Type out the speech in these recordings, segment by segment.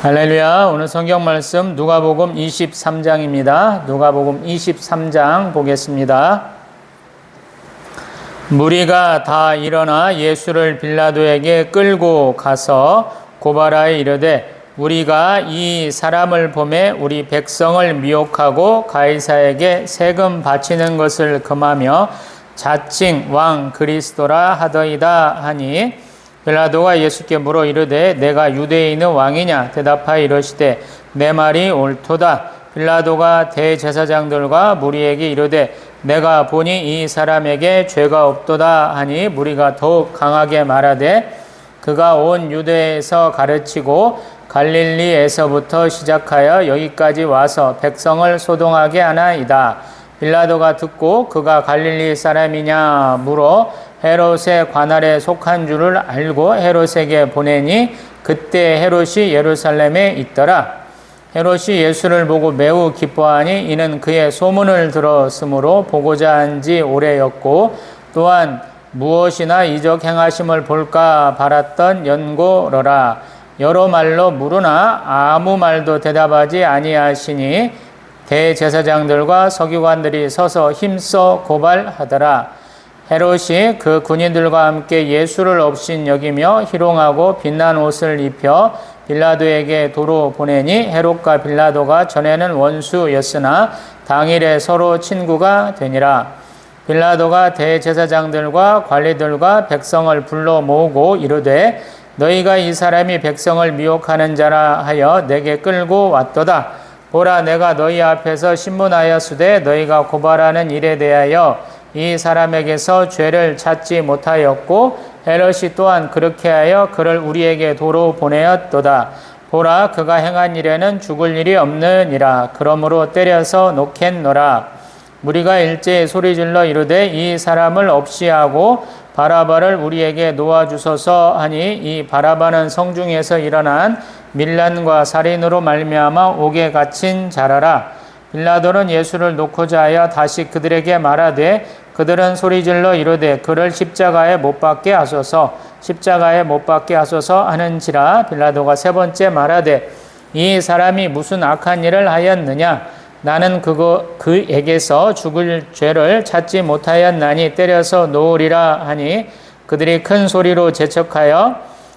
할렐루야. 오늘 성경 말씀 누가복음 23장입니다. 누가복음 23장 보겠습니다. 무리가 다 일어나 예수를 빌라도에게 끌고 가서 고발하여 이르되 우리가 이 사람을 보매 우리 백성을 미혹하고 가이사에게 세금 바치는 것을 금하며 자칭 왕 그리스도라 하더이다 하니 빌라도가 예수께 물어 이르되 내가 유대인의 왕이냐 대답하여 이르시되 내 말이 옳도다. 빌라도가 대제사장들과 무리에게 이르되 내가 보니 이 사람에게 죄가 없도다 하니 무리가 더욱 강하게 말하되 그가 온 유대에서 가르치고 갈릴리에서부터 시작하여 여기까지 와서 백성을 소동하게 하나이다. 빌라도가 듣고 그가 갈릴리 사람이냐 물어 헤롯의 관할에 속한 줄을 알고 헤롯에게 보내니 그때 헤롯이 예루살렘에 있더라. 헤롯이 예수를 보고 매우 기뻐하니 이는 그의 소문을 들었으므로 보고자 한 지 오래였고 또한 무엇이나 이적 행하심을 볼까 바랐던 연고로라. 여러 말로 물으나 아무 말도 대답하지 아니하시니 대제사장들과 서기관들이 서서 힘써 고발하더라. 헤롯이 그 군인들과 함께 예수를 업신 여기며 희롱하고 빛난 옷을 입혀 빌라도에게 도로 보내니 헤롯과 빌라도가 전에는 원수였으나 당일에 서로 친구가 되니라. 빌라도가 대제사장들과 관리들과 백성을 불러 모으고 이르되 너희가 이 사람이 백성을 미혹하는 자라 하여 내게 끌고 왔도다. 보라 내가 너희 앞에서 신문하였으되 너희가 고발하는 일에 대하여 이 사람에게서 죄를 찾지 못하였고 헤롯이 또한 그렇게 하여 그를 우리에게 도로 보내었도다. 보라 그가 행한 일에는 죽을 일이 없느니라. 그러므로 때려서 놓겠노라. 무리가 일제히 소리질러 이르되 이 사람을 없이 하고 바라바를 우리에게 놓아주소서 하니 이 바라바는 성중에서 일어난 밀란과 살인으로 말미암아 옥에 갇힌 자라라. 빌라도는 예수를 놓고자 하여 다시 그들에게 말하되 그들은 소리질러 이르되 그를 십자가에 못 박게 하소서 십자가에 못 박게 하소서 하는지라. 빌라도가 세 번째 말하되 이 사람이 무슨 악한 일을 하였느냐 나는 그에게서 죽을 죄를 찾지 못하였나니 때려서 놓으리라 하니 그들이 큰 소리로 재촉하여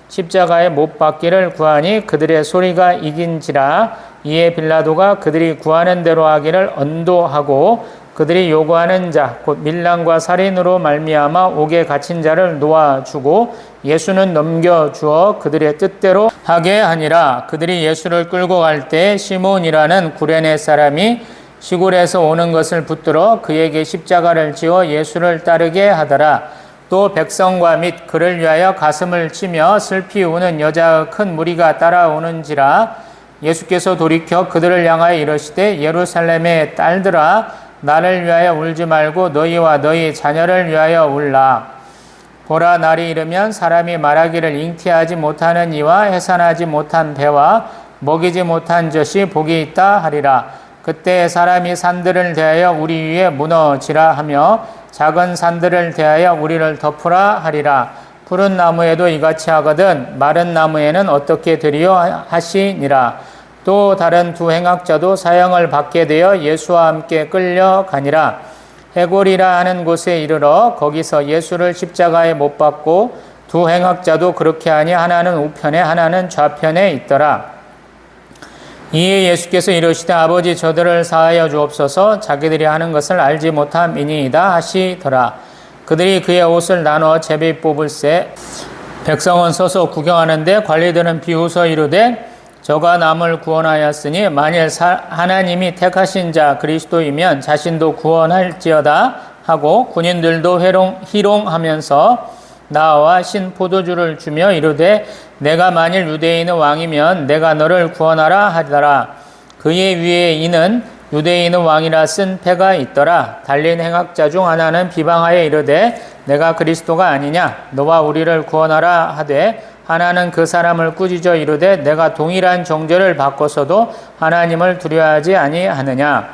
십자가에 못 박기를 구하니 그들의 소리가 이긴지라. 이에 빌라도가 그들이 구하는 대로 하기를 언도하고 그들이 요구하는 자 곧 밀란과 살인으로 말미암아 옥에 갇힌 자를 놓아주고 예수는 넘겨주어 그들의 뜻대로 하게 하니라. 그들이 예수를 끌고 갈 때 시몬이라는 구레네 사람이 시골에서 오는 것을 붙들어 그에게 십자가를 지어 예수를 따르게 하더라. 또 백성과 및 그를 위하여 가슴을 치며 슬피 우는 여자의 큰 무리가 따라오는지라. 예수께서 돌이켜 그들을 향하여 이르시되 예루살렘의 딸들아 나를 위하여 울지 말고 너희와 너희 자녀를 위하여 울라. 보라 날이 이르면 사람이 말하기를 잉태하지 못하는 이와 해산하지 못한 배와 먹이지 못한 젖이 복이 있다 하리라. 그때 사람이 산들을 대하여 우리 위에 무너지라 하며 작은 산들을 대하여 우리를 덮으라 하리라. 푸른 나무에도 이같이 하거든 마른 나무에는 어떻게 되리요 하시니라. 또 다른 두 행악자도 사형을 받게 되어 예수와 함께 끌려가니라. 해골이라 하는 곳에 이르러 거기서 예수를 십자가에 못 박고 두 행악자도 그렇게 하니 하나는 우편에 하나는 좌편에 있더라. 이에 예수께서 이르시되 아버지 저들을 사하여 주옵소서 자기들이 하는 것을 알지 못함이니이다 하시더라. 그들이 그의 옷을 나눠 제비 뽑을새 백성은 서서 구경하는데 관리들은 비웃어 이르되 저가 남을 구원하였으니 만일 하나님이 택하신 자 그리스도이면 자신도 구원할지어다 하고 군인들도 희롱하면서 나와 신 포도주를 주며 이르되 내가 만일 유대인의 왕이면 내가 너를 구원하라 하더라. 그의 위에 이는 유대인의 왕이라 쓴 패가 있더라. 달린 행악자 중 하나는 비방하여 이르되 내가 그리스도가 아니냐 너와 우리를 구원하라 하되 하나는 그 사람을 꾸짖어 이르되 내가 동일한 정죄를 받고서도 하나님을 두려워하지 아니하느냐.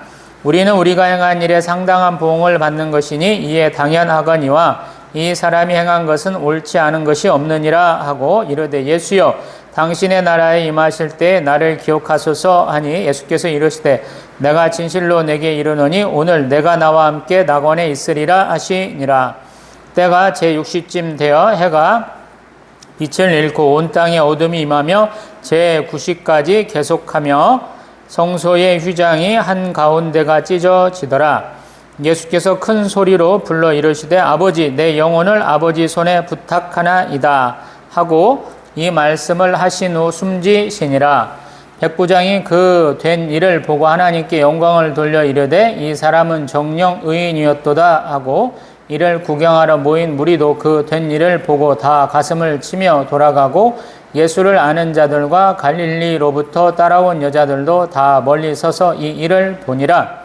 우리는 우리가 행한 일에 상당한 보응을 받는 것이니 이에 당연하거니와 이 사람이 행한 것은 옳지 않은 것이 없느니라 하고 이르되 예수여 당신의 나라에 임하실 때 나를 기억하소서 하니 예수께서 이르시되 내가 진실로 내게 이르노니 오늘 내가 나와 함께 낙원에 있으리라 하시니라. 때가 제6시쯤 되어 해가 빛을 잃고 온 땅에 어둠이 임하며 제9시까지 계속하며 성소의 휘장이 한가운데가 찢어지더라. 예수께서 큰 소리로 불러 이르시되 아버지 내 영혼을 아버지 손에 부탁하나이다 하고 이 말씀을 하신 후 숨지시니라. 백부장이 그 된 일을 보고 하나님께 영광을 돌려 이르되 이 사람은 정녕 의인이었도다 하고 이를 구경하러 모인 무리도 그 된 일을 보고 다 가슴을 치며 돌아가고 예수를 아는 자들과 갈릴리로부터 따라온 여자들도 다 멀리 서서 이 일을 보니라.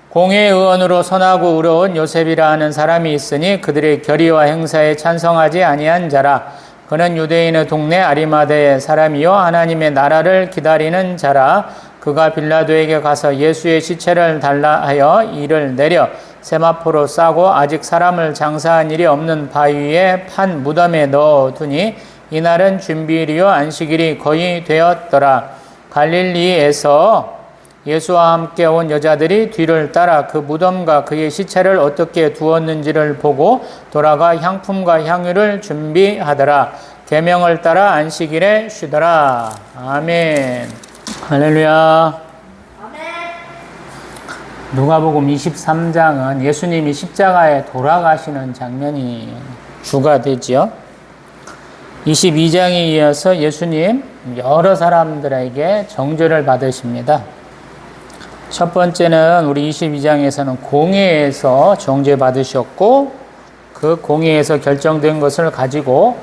공회의원으로 선하고 의로운 요셉이라 하는 사람이 있으니 그들의 결의와 행사에 찬성하지 아니한 자라. 그는 유대인의 동네 아리마대의 사람이요 하나님의 나라를 기다리는 자라. 그가 빌라도에게 가서 예수의 시체를 달라 하여 이를 내려 세마포로 싸고 아직 사람을 장사한 일이 없는 바위에 판 무덤에 넣어두니 이날은 준비일이요 안식일이 거의 되었더라. 갈릴리에서 예수와 함께 온 여자들이 뒤를 따라 그 무덤과 그의 시체를 어떻게 두었는지를 보고 돌아가 향품과 향유를 준비하더라. 계명을 따라 안식일에 쉬더라. 아멘. 할렐루야. 누가복음 23장은 예수님이 십자가에 돌아가시는 장면이 주가 되지요. 22장에 이어서 예수님 여러 사람들에게 정죄를 받으십니다. 첫 번째는 우리 22장에서는 공회에서 정죄 받으셨고 그 공회에서 결정된 것을 가지고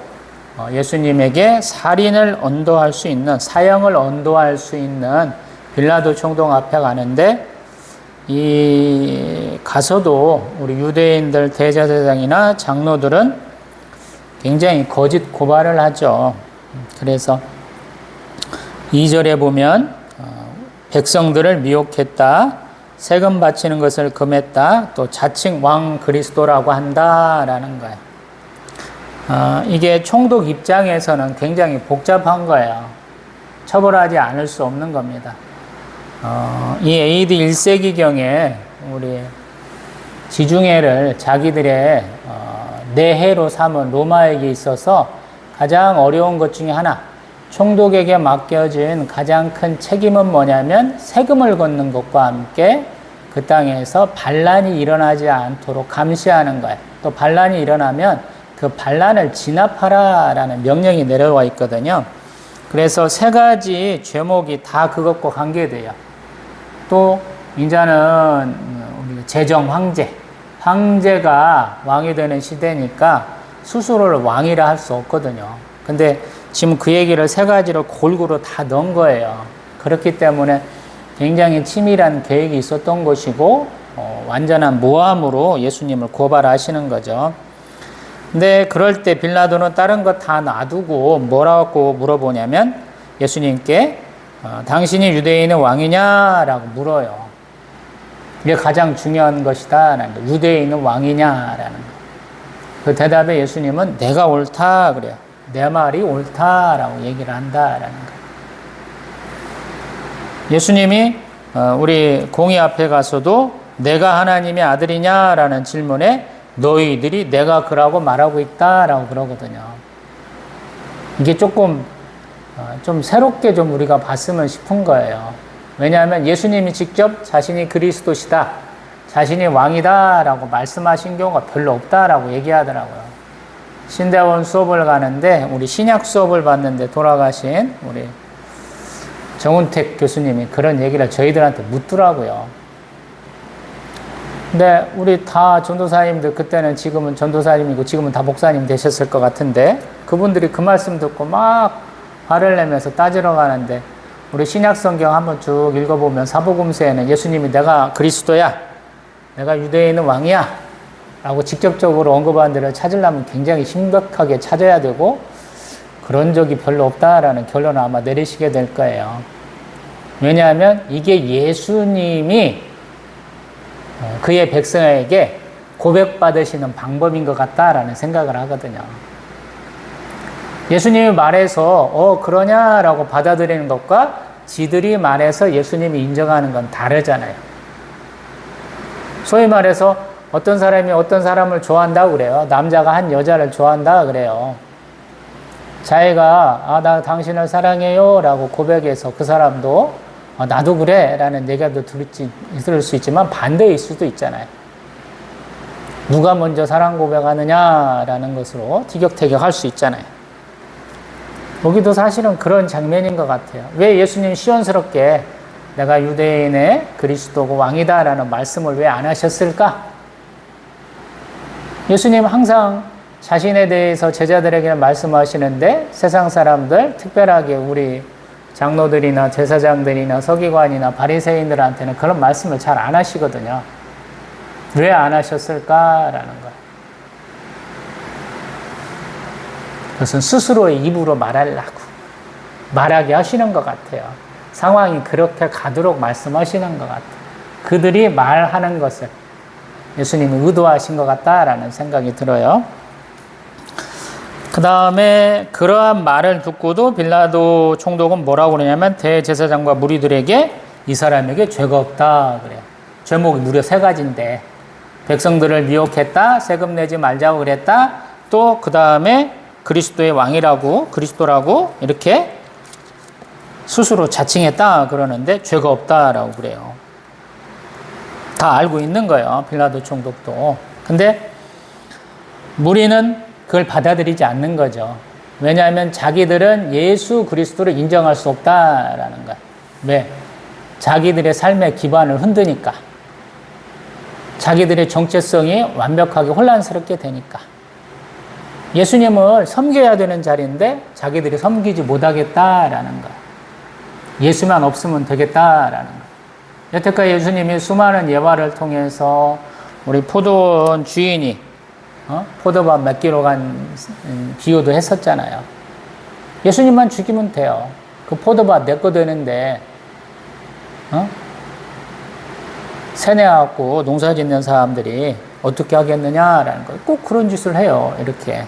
예수님에게 살인을 언도할 수 있는, 사형을 언도할 수 있는 빌라도 총독 앞에 가는데 이 가서도 우리 유대인들 대제사장이나 장로들은 굉장히 거짓 고발을 하죠. 그래서 2절에 보면 백성들을 미혹했다, 세금 바치는 것을 금했다, 또 자칭 왕 그리스도라고 한다라는 거예요. 이게 총독 입장에서는 굉장히 복잡한 거예요. 처벌하지 않을 수 없는 겁니다. 이 AD 1세기경에 우리 지중해를 자기들의 내해로 삼은 로마에게 있어서 가장 어려운 것 중에 하나, 총독에게 맡겨진 가장 큰 책임은 뭐냐면 세금을 걷는 것과 함께 그 땅에서 반란이 일어나지 않도록 감시하는 거예요. 또 반란이 일어나면 그 반란을 진압하라라는 명령이 내려와 있거든요. 그래서 세 가지 죄목이 다 그것과 관계돼요. 또 이제는 우리 제정 황제가 왕이 되는 시대니까 스스로를 왕이라 할 수 없거든요. 근데 지금 그 얘기를 세 가지로 골고루 다 넣은 거예요. 그렇기 때문에 굉장히 치밀한 계획이 있었던 것이고 완전한 모함으로 예수님을 고발하시는 거죠. 근데 그럴 때 빌라도는 다른 거 다 놔두고 뭐라고 물어보냐면 예수님께 당신이 유대인의 왕이냐라고 물어요. 이게 가장 중요한 것이다. 유대인은 왕이냐라는 거. 그 대답에 예수님은 내가 옳다 그래요. 내 말이 옳다라고 얘기를 한다라는 거예요. 예수님이 우리 공의 앞에 가서도 내가 하나님의 아들이냐라는 질문에 너희들이 내가 그라고 말하고 있다라고 그러거든요. 이게 조금 좀 새롭게 좀 우리가 봤으면 싶은 거예요. 왜냐하면 예수님이 직접 자신이 그리스도시다, 자신이 왕이다라고 말씀하신 경우가 별로 없다라고 얘기하더라고요. 신대원 수업을 가는데 우리 신약 수업을 받는데 돌아가신 우리 정운택 교수님이 그런 얘기를 저희들한테 묻더라고요. 근데 우리 다 전도사님들 그때는 지금은 전도사님이고 지금은 다 목사님 되셨을 것 같은데 그분들이 그 말씀 듣고 막 화를 내면서 따지러 가는데 우리 신약 성경 한번 쭉 읽어보면 사복음서에는 예수님이 내가 그리스도야, 내가 유대인은 왕이야 라고 직접적으로 언급한 데를 찾으려면 굉장히 심각하게 찾아야 되고 그런 적이 별로 없다라는 결론을 아마 내리시게 될 거예요. 왜냐하면 이게 예수님이 그의 백성에게 고백받으시는 방법인 것 같다라는 생각을 하거든요. 예수님이 말해서 그러냐라고 받아들이는 것과 지들이 말해서 예수님이 인정하는 건 다르잖아요. 소위 말해서 어떤 사람이 어떤 사람을 좋아한다고 그래요. 남자가 한 여자를 좋아한다 그래요. 자기가 나 당신을 사랑해요 라고 고백해서 그 사람도 나도 그래 라는 얘기도 들을 수 있지만 반대일 수도 있잖아요. 누가 먼저 사랑 고백하느냐라는 것으로 티격태격할 수 있잖아요. 여기도 사실은 그런 장면인 것 같아요. 왜 예수님 시원스럽게 내가 유대인의 그리스도고 왕이다 라는 말씀을 왜 안 하셨을까? 예수님 항상 자신에 대해서 제자들에게 말씀하시는데 세상 사람들, 특별하게 우리 장로들이나 제사장들이나 서기관이나 바리새인들한테는 그런 말씀을 잘 안 하시거든요. 왜 안 하셨을까라는 거예요. 그것은 스스로의 입으로 말하게 하시는 것 같아요. 상황이 그렇게 가도록 말씀하시는 것 같아요. 그들이 말하는 것을 예수님이 의도하신 것 같다라는 생각이 들어요. 그 다음에 그러한 말을 듣고도 빌라도 총독은 뭐라고 그러냐면 대제사장과 무리들에게 이 사람에게 죄가 없다 그래요. 죄목이 무려 3가지인데 백성들을 미혹했다, 세금 내지 말자고 그랬다, 또 그 다음에 그리스도의 왕이라고, 그리스도라고 이렇게 스스로 자칭했다 그러는데 죄가 없다라고 그래요. 다 알고 있는 거예요. 빌라도 총독도. 근데 무리는 그걸 받아들이지 않는 거죠. 왜냐하면 자기들은 예수 그리스도를 인정할 수 없다라는 거예요. 왜? 자기들의 삶의 기반을 흔드니까. 자기들의 정체성이 완벽하게 혼란스럽게 되니까. 예수님을 섬겨야 되는 자리인데 자기들이 섬기지 못하겠다라는 거예요. 예수만 없으면 되겠다라는 거예요. 여태까지 예수님이 수많은 예화를 통해서 우리 포도원 주인이 포도밭 몇 킬로 간 비유도 했었잖아요. 예수님만 죽이면 돼요. 그 포도밭 내 거 되는데 세뇌하고 농사 짓는 사람들이 어떻게 하겠느냐라는 거예요. 꼭 그런 짓을 해요. 이렇게.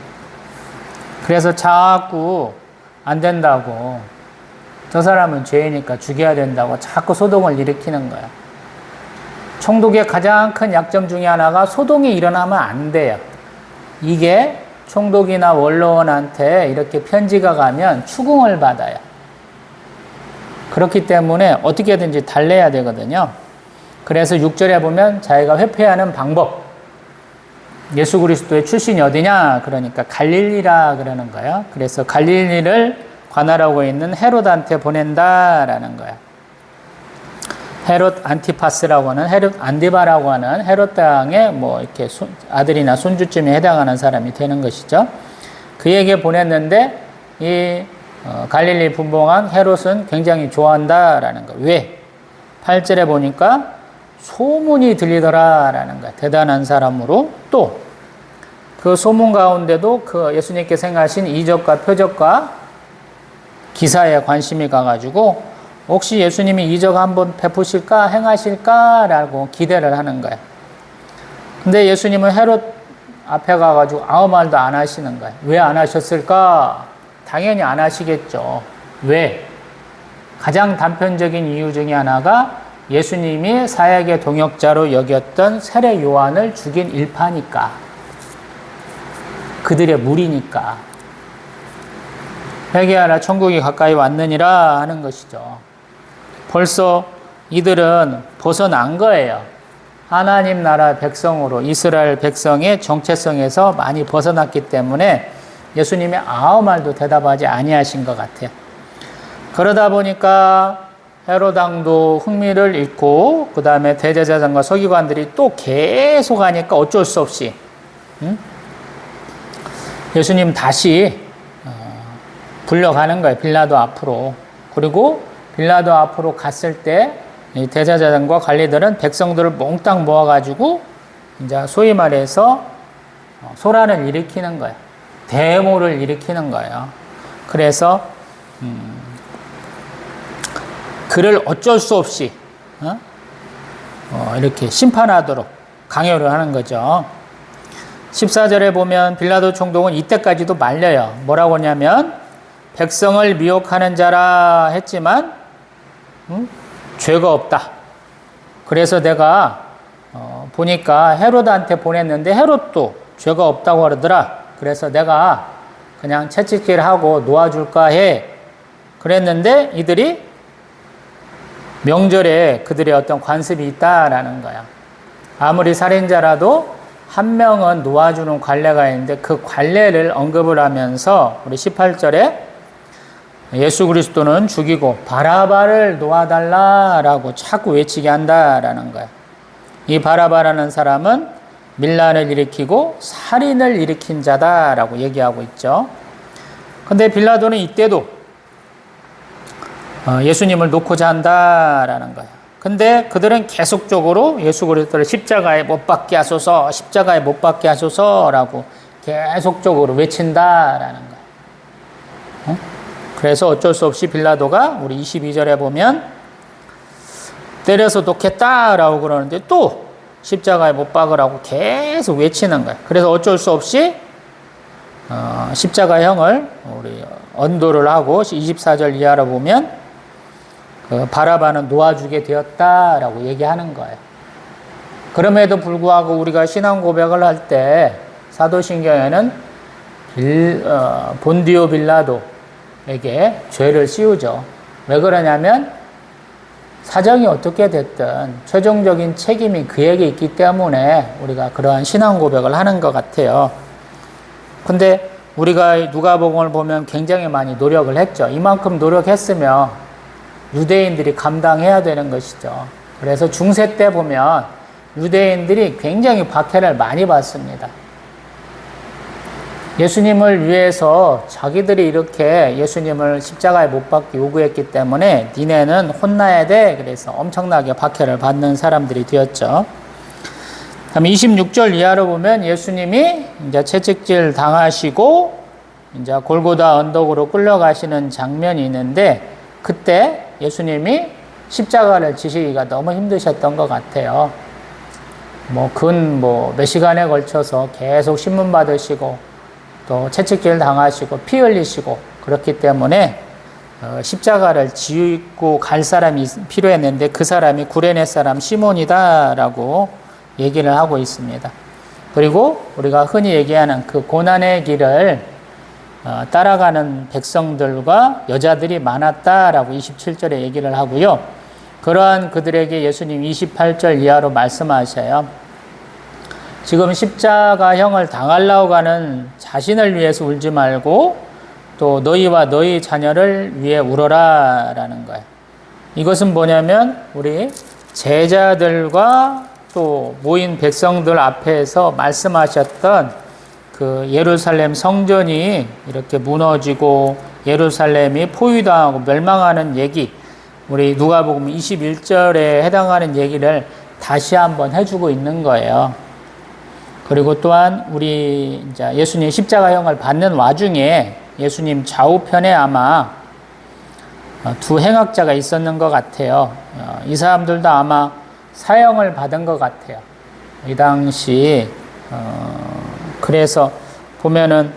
그래서 자꾸 안 된다고 저 사람은 죄이니까 죽여야 된다고 자꾸 소동을 일으키는 거예요. 총독의 가장 큰 약점 중에 하나가 소동이 일어나면 안 돼요. 이게 총독이나 원로원한테 이렇게 편지가 가면 추궁을 받아요. 그렇기 때문에 어떻게든지 달래야 되거든요. 그래서 6절에 보면 자기가 회피하는 방법, 예수 그리스도의 출신이 어디냐? 그러니까 갈릴리라 그러는 거예요. 그래서 갈릴리를 관할하고 있는 헤롯한테 보낸다라는 거예요. 헤롯 안티파스라고 하는, 헤롯 안디바라고 하는 헤롯 땅의 뭐 이렇게 아들이나 손주쯤에 해당하는 사람이 되는 것이죠. 그에게 보냈는데 이 갈릴리 분봉한 헤롯은 굉장히 좋아한다라는 거예요. 왜? 8절에 보니까 소문이 들리더라라는 거예요. 대단한 사람으로. 또 그 소문 가운데도 그 예수님께서 행하신 이적과 표적과 기사에 관심이 가가지고 혹시 예수님이 이적 한번 베푸실까 행하실까라고 기대를 하는 거예요. 근데 예수님은 헤롯 앞에 가가지고 아무 말도 안 하시는 거예요. 왜 안 하셨을까? 당연히 안 하시겠죠. 왜? 가장 단편적인 이유 중에 하나가 예수님이 사역의 동역자로 여겼던 세례 요한을 죽인 일파니까. 그들의 무리니까. 회개하라 천국이 가까이 왔느니라 하는 것이죠. 벌써 이들은 벗어난 거예요. 하나님 나라 백성으로 이스라엘 백성의 정체성에서 많이 벗어났기 때문에 예수님이 아무 말도 대답하지 아니하신 것 같아요. 그러다 보니까 헤롯 왕도 흥미를 잃고 그 다음에 대제사장과 서기관들이 또 계속 하니까 어쩔 수 없이 예수님 다시 불려가는 거예요. 빌라도 앞으로. 그리고 빌라도 앞으로 갔을 때 이 대제사장과 관리들은 백성들을 몽땅 모아가지고 이제 소위 말해서 소란을 일으키는 거예요. 데모를 일으키는 거예요. 그래서 그를 어쩔 수 없이 이렇게 심판하도록 강요를 하는 거죠. 14절에 보면 빌라도 총독은 이때까지도 말려요. 뭐라고 하냐면 백성을 미혹하는 자라 했지만 죄가 없다. 그래서 내가 보니까 헤롯한테 보냈는데 헤롯도 죄가 없다고 그러더라. 그래서 내가 그냥 채찍질하고 놓아줄까 해. 그랬는데 이들이 명절에 그들의 어떤 관습이 있다라는 거야. 아무리 살인자라도 한 명은 놓아주는 관례가 있는데 그 관례를 언급을 하면서 우리 18절에 예수 그리스도는 죽이고 바라바를 놓아달라라고 자꾸 외치게 한다라는 거야. 이 바라바라는 사람은 밀란을 일으키고 살인을 일으킨 자다라고 얘기하고 있죠. 근데 빌라도는 이때도 예수님을 놓고자 한다라는 거야. 근데 그들은 계속적으로 예수 그리스도를 십자가에 못 박게 하소서, 십자가에 못 박게 하소서라고 계속적으로 외친다라는 거야. 그래서 어쩔 수 없이 빌라도가 우리 22절에 보면 때려서 놓겠다라고 그러는데 또 십자가에 못 박으라고 계속 외치는 거야. 그래서 어쩔 수 없이 십자가형을 우리 언도를 하고 24절 이하로 보면 그 바라바는 놓아주게 되었다라고 얘기하는 거예요. 그럼에도 불구하고 우리가 신앙 고백을 할 때 사도신경에는 본디오 빌라도에게 죄를 씌우죠. 왜 그러냐면 사정이 어떻게 됐든 최종적인 책임이 그에게 있기 때문에 우리가 그러한 신앙 고백을 하는 것 같아요. 근데 우리가 누가복음을 보면 굉장히 많이 노력을 했죠. 이만큼 노력했으면 유대인들이 감당해야 되는 것이죠. 그래서 중세 때 보면 유대인들이 굉장히 박해를 많이 받습니다. 예수님을 위해서 자기들이 이렇게 예수님을 십자가에 못 박기 요구했기 때문에 니네는 혼나야 돼. 그래서 엄청나게 박해를 받는 사람들이 되었죠. 다음 26절 이하로 보면 예수님이 이제 채찍질 당하시고 이제 골고다 언덕으로 끌려가시는 장면이 있는데 그때 예수님이 십자가를 지시기가 너무 힘드셨던 것 같아요. 몇 시간에 걸쳐서 계속 신문 받으시고 또 채찍질 당하시고 피 흘리시고 그렇기 때문에 십자가를 지고 갈 사람이 필요했는데 그 사람이 구레네 사람 시몬이다라고 얘기를 하고 있습니다. 그리고 우리가 흔히 얘기하는 그 고난의 길을 따라가는 백성들과 여자들이 많았다라고 27절에 얘기를 하고요. 그러한 그들에게 예수님 28절 이하로 말씀하셔요. 지금 십자가형을 당하려고 하는 자신을 위해서 울지 말고 또 너희와 너희 자녀를 위해 울어라 라는 거예요. 이것은 뭐냐면 우리 제자들과 또 모인 백성들 앞에서 말씀하셨던 그 예루살렘 성전이 이렇게 무너지고 예루살렘이 포위당하고 멸망하는 얘기, 우리 누가복음 21절에 해당하는 얘기를 다시 한번 해주고 있는 거예요. 그리고 또한 우리 이제 예수님 십자가형을 받는 와중에 예수님 좌우편에 아마 두 행악자가 있었는 것 같아요. 이 사람들도 아마 사형을 받은 것 같아요. 이 당시 그래서 보면은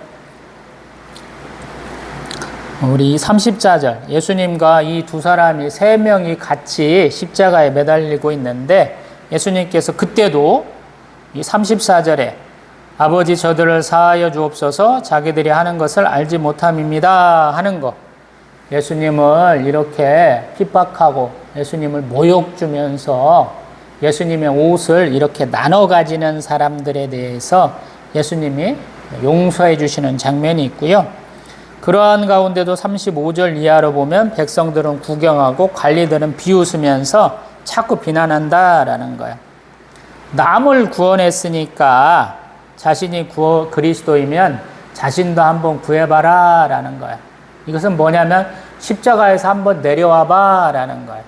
우리 34절 예수님과 이 두 사람이 세 명이 같이 십자가에 매달리고 있는데 예수님께서 그때도 이 34절에 아버지 저들을 사하여 주옵소서 자기들이 하는 것을 알지 못함입니다 하는 거, 예수님을 이렇게 핍박하고 예수님을 모욕 주면서 예수님의 옷을 이렇게 나눠 가지는 사람들에 대해서 예수님이 용서해 주시는 장면이 있고요. 그러한 가운데도 35절 이하로 보면 백성들은 구경하고 관리들은 비웃으면서 자꾸 비난한다라는 거예요. 남을 구원했으니까 자신이 그리스도이면 자신도 한번 구해봐라 라는 거예요. 이것은 뭐냐면 십자가에서 한번 내려와봐 라는 거예요.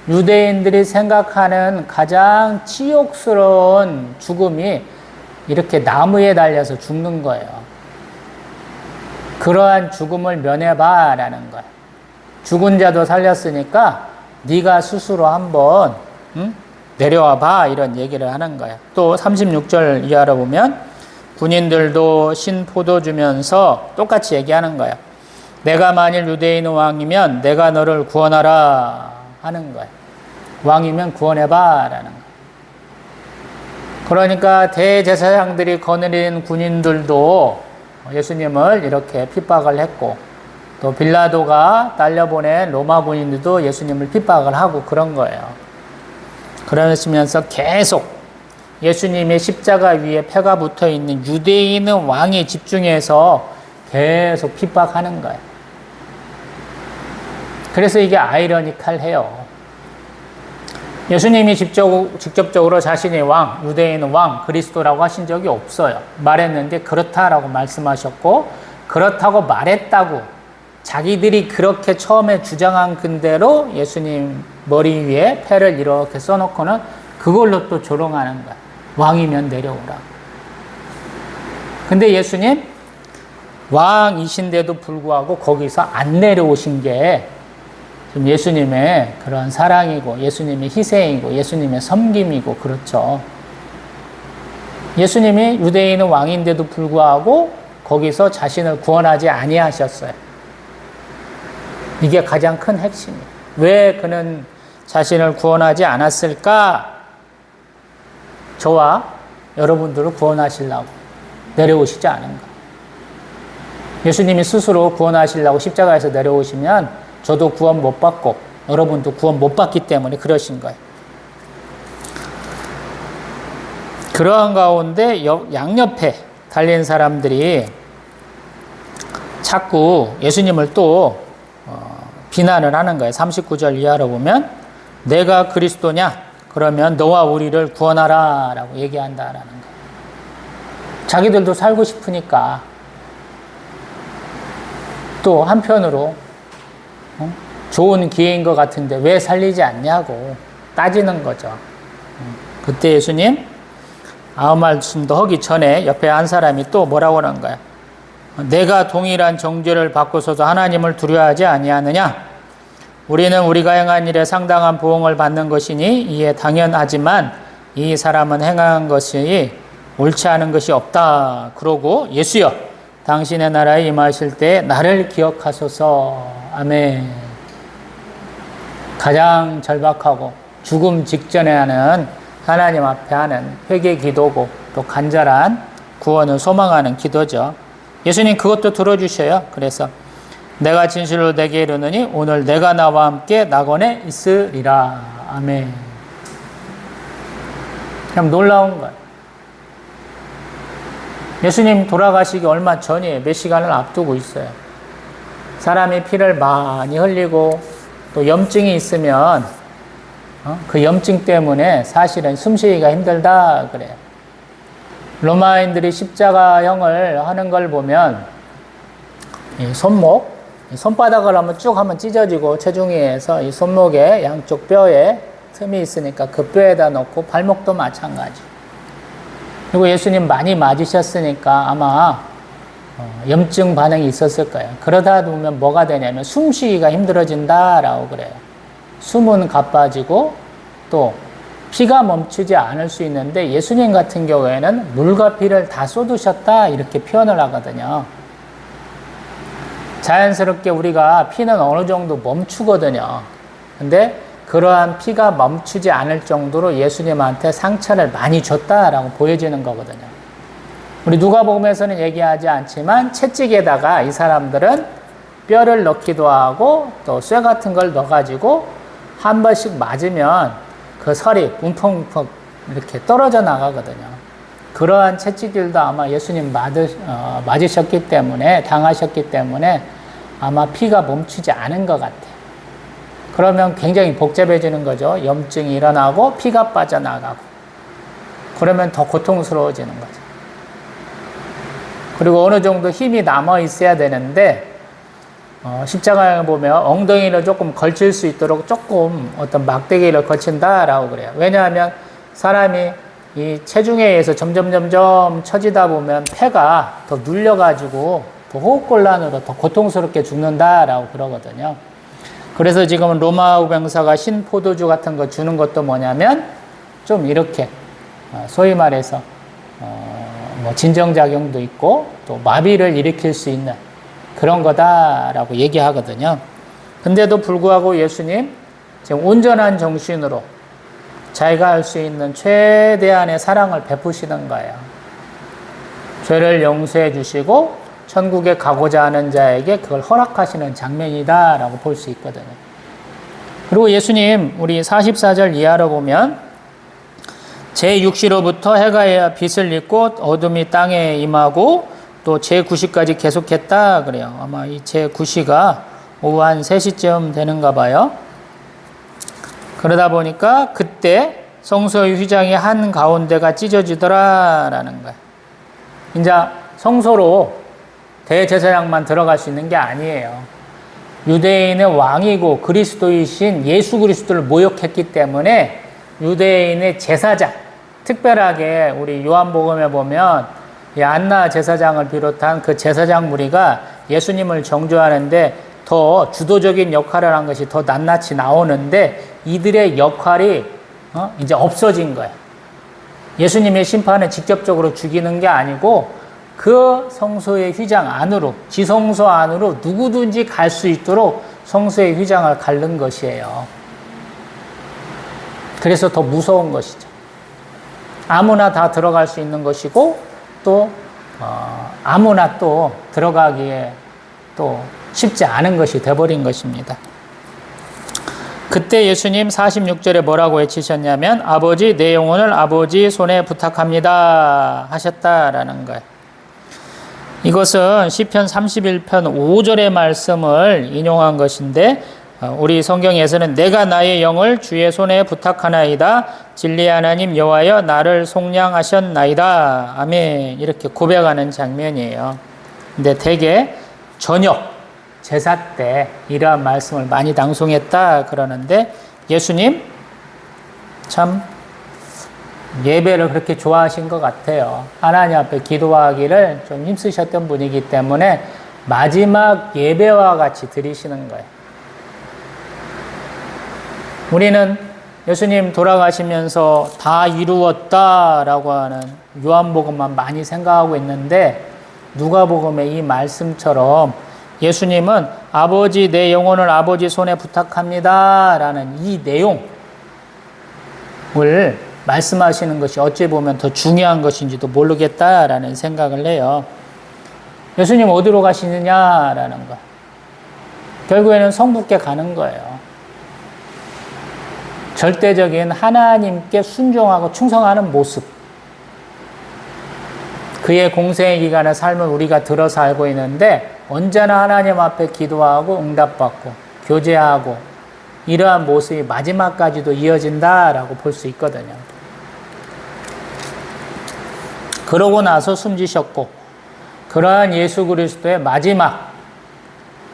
유대인들이 생각하는 가장 치욕스러운 죽음이 이렇게 나무에 달려서 죽는 거예요. 그러한 죽음을 면해봐 라는 거예요. 죽은 자도 살렸으니까 네가 스스로 한번 내려와 봐 이런 얘기를 하는 거예요. 또 36절 이하로 보면 군인들도 신 포도 주면서 똑같이 얘기하는 거예요. 내가 만일 유대인 왕이면 내가 너를 구원하라 하는 거예요. 왕이면 구원해봐 라는 거예요. 그러니까 대제사장들이 거느린 군인들도 예수님을 이렇게 핍박을 했고, 또 빌라도가 딸려보낸 로마 군인들도 예수님을 핍박을 하고 그런 거예요. 그러시면서 계속 예수님의 십자가 위에 패가 붙어 있는 유대인 왕에 집중해서 계속 핍박하는 거예요. 그래서 이게 아이러니컬해요. 예수님이 직접적으로 자신의 왕, 유대인 왕, 그리스도라고 하신 적이 없어요. 말했는데 그렇다라고 말씀하셨고, 그렇다고 말했다고 자기들이 그렇게 처음에 주장한 근대로 예수님 머리 위에 패를 이렇게 써놓고는 그걸로 또 조롱하는 거야. 왕이면 내려오라. 근데 예수님 왕이신데도 불구하고 거기서 안 내려오신 게 예수님의 그런 사랑이고, 예수님의 희생이고, 예수님의 섬김이고, 그렇죠. 예수님이 유대인은 왕인데도 불구하고 거기서 자신을 구원하지 아니하셨어요. 이게 가장 큰 핵심이에요. 왜 그는 자신을 구원하지 않았을까? 저와 여러분들을 구원하시려고 내려오시지 않은가? 예수님이 스스로 구원하시려고 십자가에서 내려오시면 저도 구원 못 받고 여러분도 구원 못 받기 때문에 그러신 거예요. 그러한 가운데 양옆에 달린 사람들이 자꾸 예수님을 또 비난을 하는 거예요. 39절 이하로 보면 내가 그리스도냐? 그러면 너와 우리를 구원하라 라고 얘기한다라는 거예요. 자기들도 살고 싶으니까. 또 한편으로 좋은 기회인 것 같은데 왜 살리지 않냐고 따지는 거죠. 그때 예수님 아무 말씀도 하기 전에 옆에 한 사람이 또 뭐라고 하는 거야. 내가 동일한 정죄를 받고서도 하나님을 두려워하지 아니하느냐? 우리는 우리가 행한 일에 상당한 보응을 받는 것이니 이에 당연하지만 이 사람은 행한 것이 옳지 않은 것이 없다. 그러고 예수여 당신의 나라에 임하실 때 나를 기억하소서. 아멘. 가장 절박하고 죽음 직전에 하는 하나님 앞에 하는 회개 기도고 또 간절한 구원을 소망하는 기도죠. 예수님 그것도 들어주셔요. 그래서 내가 진실로 내게 이르노니 오늘 내가 나와 함께 낙원에 있으리라. 아멘. 그냥 놀라운 거예요. 예수님 돌아가시기 얼마 전이에요. 몇 시간을 앞두고 있어요. 사람이 피를 많이 흘리고 또 염증이 있으면 그 염증 때문에 사실은 숨쉬기가 힘들다 그래요. 로마인들이 십자가형을 하는 걸 보면 이 손바닥을 한번 쭉 한번 찢어지고 체중위에서 이 손목에 양쪽 뼈에 틈이 있으니까 그 뼈에다 넣고 발목도 마찬가지. 그리고 예수님 많이 맞으셨으니까 아마 염증 반응이 있었을 거예요. 그러다 보면 뭐가 되냐면 숨쉬기가 힘들어진다라고 그래요. 숨은 가빠지고 또 피가 멈추지 않을 수 있는데 예수님 같은 경우에는 물과 피를 다 쏟으셨다 이렇게 표현을 하거든요. 자연스럽게 우리가 피는 어느 정도 멈추거든요. 근데 그러한 피가 멈추지 않을 정도로 예수님한테 상처를 많이 줬다라고 보여지는 거거든요. 우리 누가복음에서는 얘기하지 않지만 채찍에다가 이 사람들은 뼈를 넣기도 하고 또 쇠 같은 걸 넣어가지고 한 번씩 맞으면 그 설이 뭉펑뭉펑 이렇게 떨어져 나가거든요. 그러한 채찍질도 아마 예수님 맞으셨기 때문에 당하셨기 때문에 아마 피가 멈추지 않은 것 같아요. 그러면 굉장히 복잡해지는 거죠. 염증이 일어나고 피가 빠져나가고 그러면 더 고통스러워지는 거죠. 그리고 어느 정도 힘이 남아 있어야 되는데 십자가에 보면 엉덩이를 조금 걸칠 수 있도록 조금 어떤 막대기를 거친다라고 그래요. 왜냐하면 사람이 이 체중에 의해서 점점 처지다 보면 폐가 더 눌려가지고 더 호흡곤란으로 더 고통스럽게 죽는다라고 그러거든요. 그래서 지금 로마 우병사가 신포도주 같은 거 주는 것도 뭐냐면 좀 이렇게 소위 말해서 뭐 진정작용도 있고 또 마비를 일으킬 수 있는 그런 거다라고 얘기하거든요. 근데도 불구하고 예수님 지금 온전한 정신으로 자기가 할 수 있는 최대한의 사랑을 베푸시는 거예요. 죄를 용서해 주시고 천국에 가고자 하는 자에게 그걸 허락하시는 장면이다라고 볼 수 있거든요. 그리고 예수님 우리 44절 이하로 보면 제6시로부터 해가 빛을 잇고 어둠이 땅에 임하고 또 제9시까지 계속했다 그래요. 아마 이 제9시가 오후 한 3시쯤 되는가 봐요. 그러다 보니까 그때 성소의 휘장이 한 가운데가 찢어지더라라는 거예요. 이제 성소로 대제사장만 들어갈 수 있는 게 아니에요. 유대인의 왕이고 그리스도이신 예수 그리스도를 모욕했기 때문에 유대인의 제사장, 특별하게 우리 요한복음에 보면 안나 제사장을 비롯한 그 제사장 무리가 예수님을 정죄하는데 더 주도적인 역할을 한 것이 더 낱낱이 나오는데 이들의 역할이 이제 없어진 거예요. 예수님의 심판을 직접적으로 죽이는 게 아니고 그 성소의 휘장 안으로, 지성소 안으로 누구든지 갈 수 있도록 성소의 휘장을 갈른 것이에요. 그래서 더 무서운 것이죠. 아무나 다 들어갈 수 있는 것이고 또 아무나 또 들어가기에 또 쉽지 않은 것이 돼버린 것입니다. 그때 예수님 46절에 뭐라고 외치셨냐면 아버지 내 영혼을 아버지 손에 부탁합니다 하셨다라는 거예요. 이것은 시편 31편 5절의 말씀을 인용한 것인데 우리 성경에서는 내가 나의 영을 주의 손에 부탁하나이다 진리의 하나님 여호와여 나를 속량하셨나이다 아멘 이렇게 고백하는 장면이에요. 근데 대개 저녁 제사 때 이러한 말씀을 많이 낭송했다 그러는데 예수님 참 예배를 그렇게 좋아하신 것 같아요. 하나님 앞에 기도하기를 좀 힘쓰셨던 분이기 때문에 마지막 예배와 같이 드리시는 거예요. 우리는 예수님 돌아가시면서 다 이루었다라고 하는 요한복음만 많이 생각하고 있는데 누가복음의 이 말씀처럼 예수님은 아버지 내 영혼을 아버지 손에 부탁합니다 라는 이 내용을 말씀하시는 것이 어찌 보면 더 중요한 것인지도 모르겠다라는 생각을 해요. 예수님 어디로 가시느냐라는 거. 결국에는 성부께 가는 거예요. 절대적인 하나님께 순종하고 충성하는 모습. 그의 공생의 기간의 삶을 우리가 들어서 알고 있는데 언제나 하나님 앞에 기도하고 응답받고 교제하고 이러한 모습이 마지막까지도 이어진다라고 볼 수 있거든요. 그러고 나서 숨지셨고 그러한 예수 그리스도의 마지막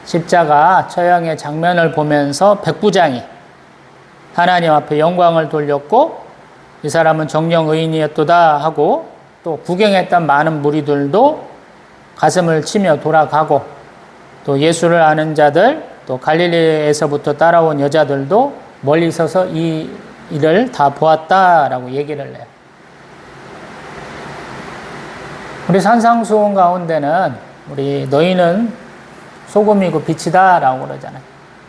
십자가 처형의 장면을 보면서 백부장이 하나님 앞에 영광을 돌렸고 이 사람은 정령 의인이었도다 하고 또 구경했던 많은 무리들도 가슴을 치며 돌아가고 또 예수를 아는 자들 또 갈릴리에서부터 따라온 여자들도 멀리 서서 이 일을 다 보았다라고 얘기를 해요. 우리 산상수훈 가운데는 우리 너희는 소금이고 빛이다 라고 그러잖아요.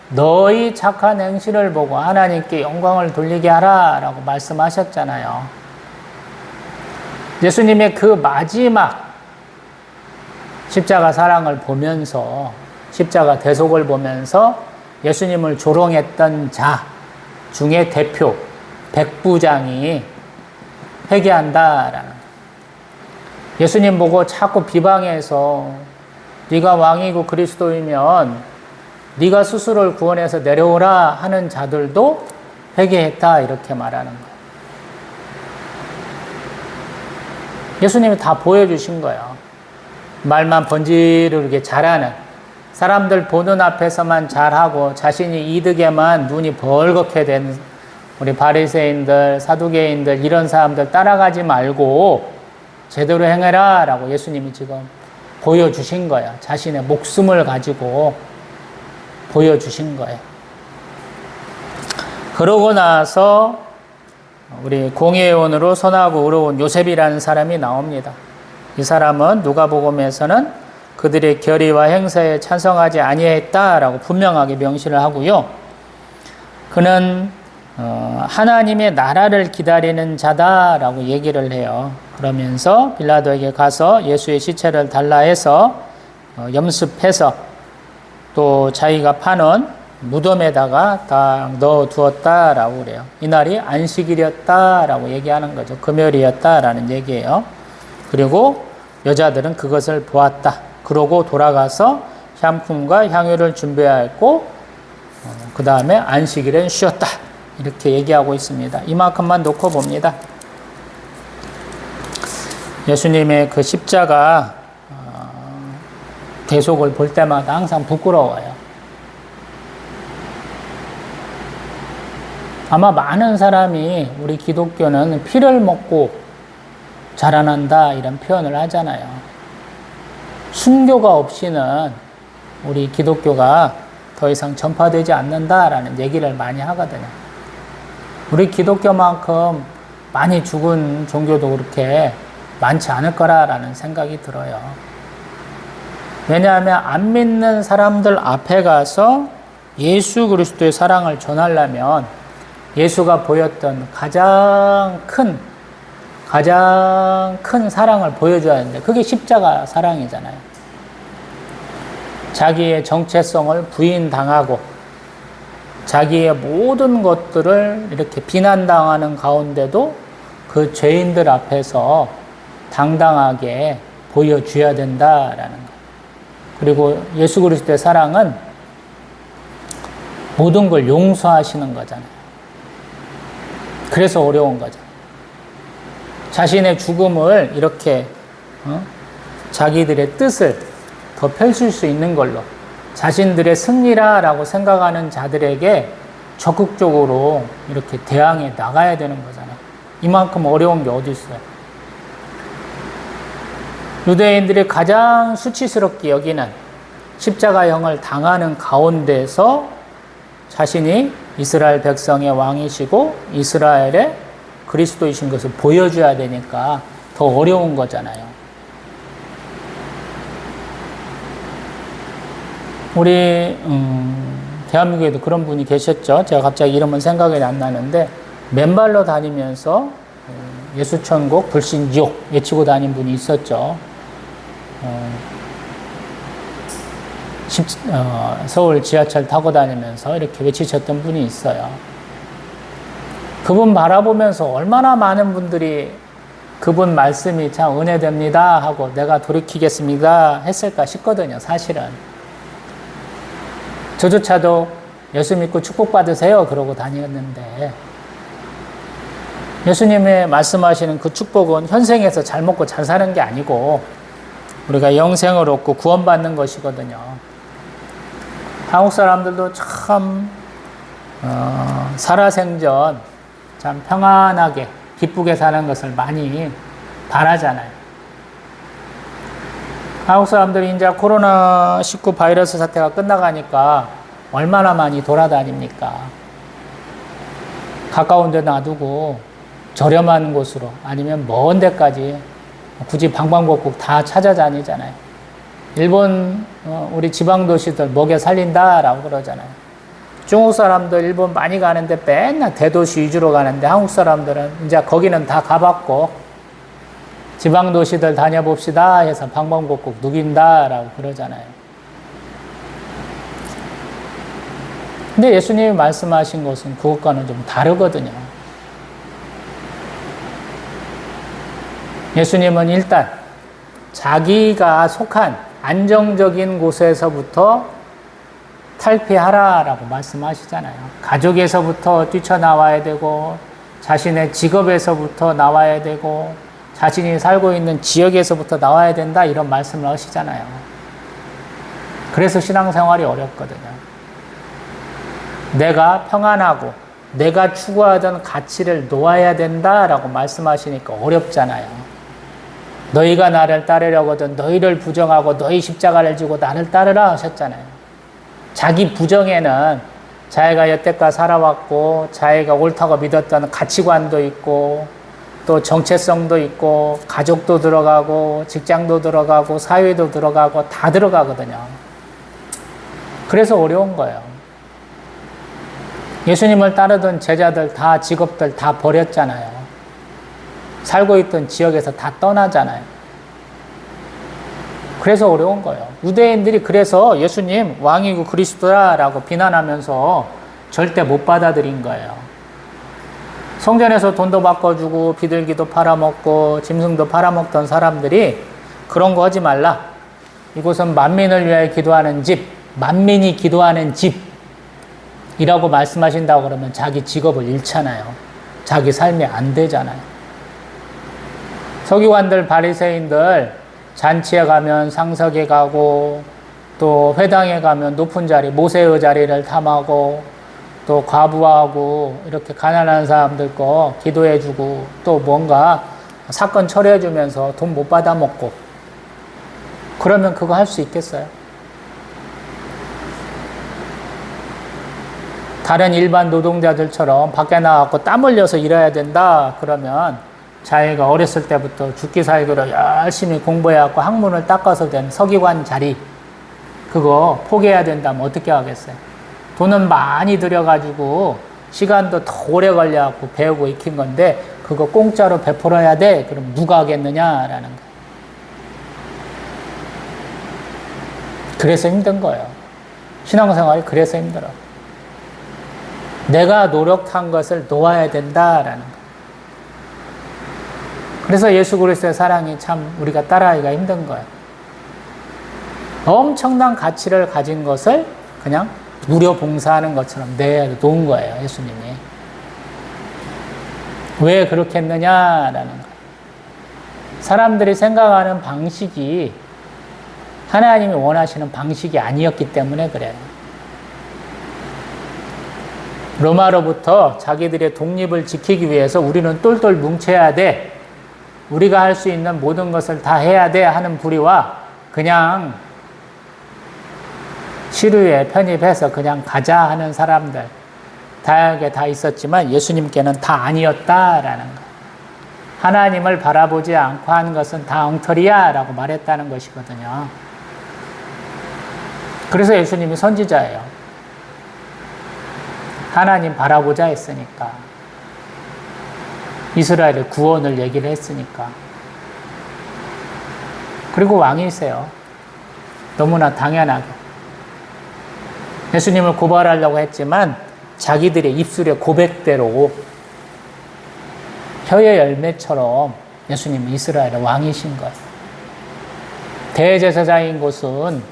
너희 착한 행실을 보고 하나님께 영광을 돌리게 하라 라고 말씀하셨잖아요. 예수님의 그 마지막 십자가 사랑을 보면서 십자가 대속을 보면서 예수님을 조롱했던 자 중에 대표 백부장이 회개한다라는 거예요. 예수님 보고 자꾸 비방해서 네가 왕이고 그리스도이면 네가 스스로를 구원해서 내려오라 하는 자들도 회개했다 이렇게 말하는 거예요. 예수님이 다 보여주신 거예요. 말만 번지르르게 잘하는 사람들 보는 앞에서만 잘하고 자신이 이득에만 눈이 벌겋게 된 우리 바리새인들, 사두개인들 이런 사람들 따라가지 말고 제대로 행해라 라고 예수님이 지금 보여주신 거예요. 자신의 목숨을 가지고 보여주신 거예요. 그러고 나서 우리 공의원으로 선하고 의로운 요셉이라는 사람이 나옵니다. 이 사람은 누가복음에서는 그들의 결의와 행사에 찬성하지 아니했다라고 분명하게 명시를 하고요. 그는 하나님의 나라를 기다리는 자다라고 얘기를 해요. 그러면서 빌라도에게 가서 예수의 시체를 달라 해서 염습해서 또 자기가 파는 무덤에다가 다 넣어 두었다라고 그래요. 이날이 안식일이었다라고 얘기하는 거죠. 금요일이었다라는 얘기예요. 그리고 여자들은 그것을 보았다. 그러고 돌아가서 향품과 향유를 준비하였고 그 다음에 안식일엔 쉬었다. 이렇게 얘기하고 있습니다. 이만큼만 놓고 봅니다. 예수님의 그 십자가 대속을 볼 때마다 항상 부끄러워요. 아마 많은 사람이 우리 기독교는 피를 먹고 자라난다 이런 표현을 하잖아요. 순교가 없이는 우리 기독교가 더 이상 전파되지 않는다라는 얘기를 많이 하거든요. 우리 기독교만큼 많이 죽은 종교도 그렇게 많지 않을 거라는 생각이 들어요. 왜냐하면 안 믿는 사람들 앞에 가서 예수 그리스도의 사랑을 전하려면 예수가 보였던 가장 큰 사랑을 보여줘야 하는데 그게 십자가 사랑이잖아요. 자기의 정체성을 부인당하고 자기의 모든 것들을 이렇게 비난당하는 가운데도 그 죄인들 앞에서 당당하게 보여줘야 된다라는 거. 그리고 예수 그리스도의 사랑은 모든 걸 용서하시는 거잖아요. 그래서 어려운 거죠. 자신의 죽음을 이렇게 자기들의 뜻을 더 펼칠 수 있는 걸로 자신들의 승리라라고 생각하는 자들에게 적극적으로 이렇게 대항해 나가야 되는 거잖아요. 이만큼 어려운 게 어디 있어요? 유대인들이 가장 수치스럽게 여기는 십자가형을 당하는 가운데서 자신이 이스라엘 백성의 왕이시고 이스라엘의 그리스도이신 것을 보여줘야 되니까 더 어려운 거잖아요. 우리 대한민국에도 그런 분이 계셨죠. 제가 갑자기 이름은 생각이 안 나는데 맨발로 다니면서 예수천국 불신지옥 외치고 다닌 분이 있었죠. 서울 지하철 타고 다니면서 이렇게 외치셨던 분이 있어요. 그분 바라보면서 얼마나 많은 분들이 그분 말씀이 참 은혜됩니다 하고 내가 돌이키겠습니다 했을까 싶거든요. 사실은 저조차도 예수 믿고 축복받으세요 그러고 다녔는데 예수님의 말씀하시는 그 축복은 현생에서 잘 먹고 잘 사는 게 아니고 우리가 영생을 얻고 구원받는 것이거든요. 한국 사람들도 참 살아생전 참 평안하게 기쁘게 사는 것을 많이 바라잖아요. 한국 사람들이 이제 코로나19 바이러스 사태가 끝나가니까 얼마나 많이 돌아다닙니까? 가까운 데 놔두고 저렴한 곳으로 아니면 먼 데까지 굳이 방방곡곡 다 찾아다니잖아요. 일본 우리 지방도시들 먹여 살린다라고 그러잖아요. 중국 사람들 일본 많이 가는데 맨날 대도시 위주로 가는데 한국 사람들은 이제 거기는 다 가봤고 지방도시들 다녀봅시다 해서 방방곡곡 누긴다라고 그러잖아요. 근데 예수님이 말씀하신 것은 그것과는 좀 다르거든요. 예수님은 일단 자기가 속한 안정적인 곳에서부터 탈피하라라고 말씀하시잖아요. 가족에서부터 뛰쳐나와야 되고 자신의 직업에서부터 나와야 되고 자신이 살고 있는 지역에서부터 나와야 된다 이런 말씀을 하시잖아요. 그래서 신앙생활이 어렵거든요. 내가 평안하고 내가 추구하던 가치를 놓아야 된다라고 말씀하시니까 어렵잖아요. 너희가 나를 따르려거든 너희를 부정하고 너희 십자가를 지고 나를 따르라 하셨잖아요. 자기 부정에는 자기가 여태까지 살아왔고 자기가 옳다고 믿었던 가치관도 있고 또 정체성도 있고 가족도 들어가고 직장도 들어가고 사회도 들어가고 다 들어가거든요. 그래서 어려운 거예요. 예수님을 따르던 제자들 다 직업들 다 버렸잖아요. 살고 있던 지역에서 다 떠나잖아요. 그래서 어려운 거예요. 유대인들이 그래서 예수님 왕이고 그리스도라라고 비난하면서 절대 못 받아들인 거예요. 성전에서 돈도 바꿔주고 비둘기도 팔아먹고 짐승도 팔아먹던 사람들이 그런 거 하지 말라. 이곳은 만민을 위하여 기도하는 집, 만민이 기도하는 집이라고 말씀하신다고 그러면 자기 직업을 잃잖아요. 자기 삶이 안 되잖아요. 서기관들, 바리새인들 잔치에 가면 상석에 가고 또 회당에 가면 높은 자리, 모세의 자리를 탐하고 또 과부하고 이렇게 가난한 사람들 거 기도해주고 또 뭔가 사건 처리해주면서 돈 못 받아먹고 그러면 그거 할 수 있겠어요? 다른 일반 노동자들처럼 밖에 나가고 땀 흘려서 일해야 된다 그러면 자기가 어렸을 때부터 죽기 살기로 열심히 공부해갖고 학문을 닦아서 된 서기관 자리 그거 포기해야 된다면 어떻게 하겠어요? 돈은 많이 들여가지고 시간도 더 오래 걸려갖고 배우고 익힌 건데 그거 공짜로 베풀어야 돼? 그럼 누가 하겠느냐라는 거예요. 그래서 힘든 거예요. 신앙생활이 그래서 힘들어. 내가 노력한 것을 놓아야 된다라는 거예요. 그래서 예수 그리스도의 사랑이 참 우리가 따라하기가 힘든 거예요. 엄청난 가치를 가진 것을 그냥 무료 봉사하는 것처럼 내놓은 거예요, 예수님이. 왜 그렇게 했느냐라는 거예요. 사람들이 생각하는 방식이 하나님이 원하시는 방식이 아니었기 때문에 그래요. 로마로부터 자기들의 독립을 지키기 위해서 우리는 똘똘 뭉쳐야 돼. 우리가 할 수 있는 모든 것을 다 해야 돼 하는 부류와 그냥 시류에 편입해서 그냥 가자 하는 사람들 다양하게 다 있었지만 예수님께는 다 아니었다라는 거. 하나님을 바라보지 않고 하는 것은 다 엉터리야 라고 말했다는 것이거든요. 그래서 예수님이 선지자예요. 하나님 바라보자 했으니까. 이스라엘의 구원을 얘기를 했으니까. 그리고 왕이세요. 너무나 당연하게. 예수님을 고발하려고 했지만 자기들의 입술의 고백대로 혀의 열매처럼 예수님은 이스라엘의 왕이신 거예요. 대제사장인 곳은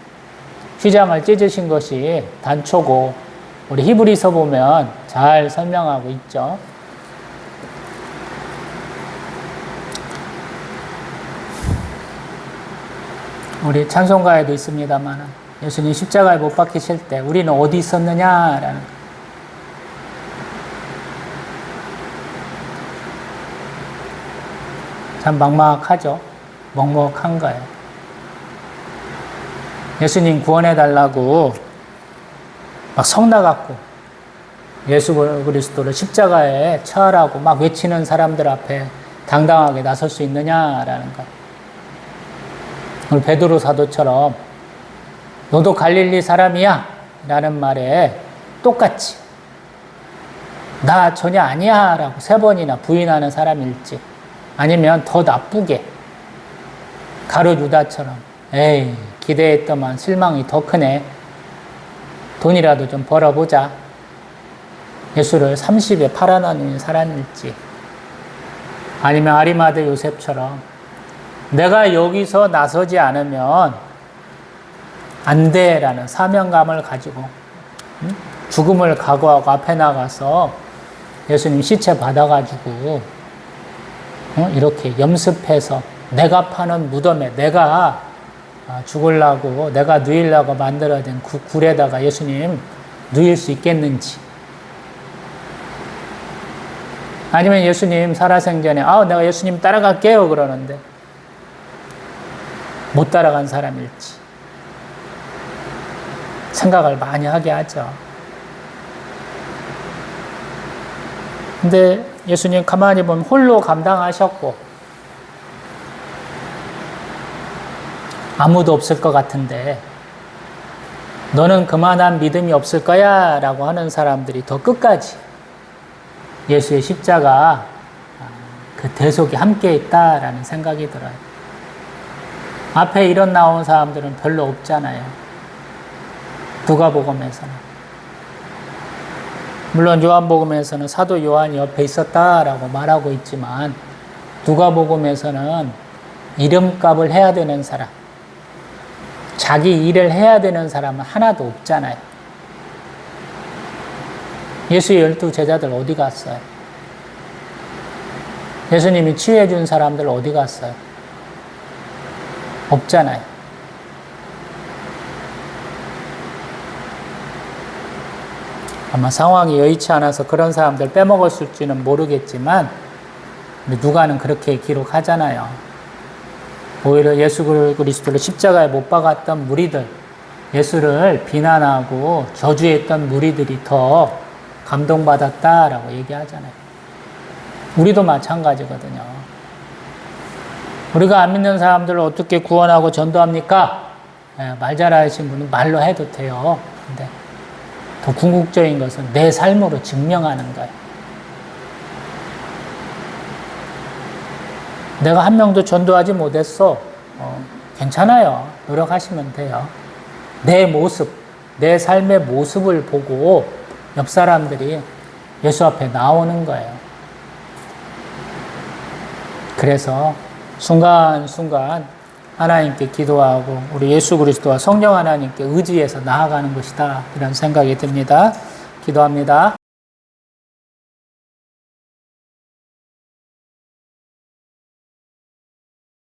휘장을 찢으신 것이 단초고 우리 히브리서 보면 잘 설명하고 있죠. 우리 찬송가에도 있습니다만 예수님 십자가에 못 박히실 때 우리는 어디 있었느냐라는 참 막막하죠. 먹먹한 거예요. 예수님 구원해달라고 막 성나갖고 예수 그리스도를 십자가에 처하라고 막 외치는 사람들 앞에 당당하게 나설 수 있느냐라는 거. 오늘 베드로 사도처럼 너도 갈릴리 사람이야 라는 말에 똑같이 나 전혀 아니야 라고 3번이나 부인하는 사람일지 아니면 더 나쁘게 가룟 유다처럼 에이 기대했더만 실망이 더 크네. 돈이라도 좀 벌어보자. 예수를 30에 팔아나는 사람일지 아니면 아리마대 요셉처럼 내가 여기서 나서지 않으면 안 돼라는 사명감을 가지고 죽음을 각오하고 앞에 나가서 예수님 시체 받아가지고 이렇게 염습해서 내가 파는 무덤에 내가 죽으려고 내가 누이려고 만들어진 그 굴에다가 예수님 누일 수 있겠는지 아니면 예수님 살아생전에 내가 예수님 따라갈게요 그러는데 못 따라간 사람일지 생각을 많이 하게 하죠. 근데 예수님 가만히 보면 홀로 감당하셨고 아무도 없을 것 같은데 너는 그만한 믿음이 없을 거야 라고 하는 사람들이 더 끝까지 예수의 십자가 그 대속에 함께 있다라는 생각이 들어요. 앞에 이런 나온 사람들은 별로 없잖아요. 누가복음에서는. 물론 요한복음에서는 사도 요한이 옆에 있었다라고 말하고 있지만 누가복음에서는 이름값을 해야 되는 사람, 자기 일을 해야 되는 사람은 하나도 없잖아요. 예수의 12 제자들 어디 갔어요? 예수님이 치유해 준 사람들 어디 갔어요? 없잖아요. 아마 상황이 여의치 않아서 그런 사람들 빼먹었을지는 모르겠지만 누가는 그렇게 기록하잖아요. 오히려 예수 그리스도를 십자가에 못 박았던 무리들, 예수를 비난하고 저주했던 무리들이 더 감동받았다라고 얘기하잖아요. 우리도 마찬가지거든요. 우리가 안 믿는 사람들을 어떻게 구원하고 전도합니까? 말 잘하신 분은 말로 해도 돼요. 근데 더 궁극적인 것은 내 삶으로 증명하는 거예요. 내가 한 명도 전도하지 못했어. 괜찮아요. 노력하시면 돼요. 내 모습, 내 삶의 모습을 보고 옆 사람들이 예수 앞에 나오는 거예요. 그래서 순간순간 하나님께 기도하고 우리 예수 그리스도와 성령 하나님께 의지해서 나아가는 것이다. 이런 생각이 듭니다. 기도합니다.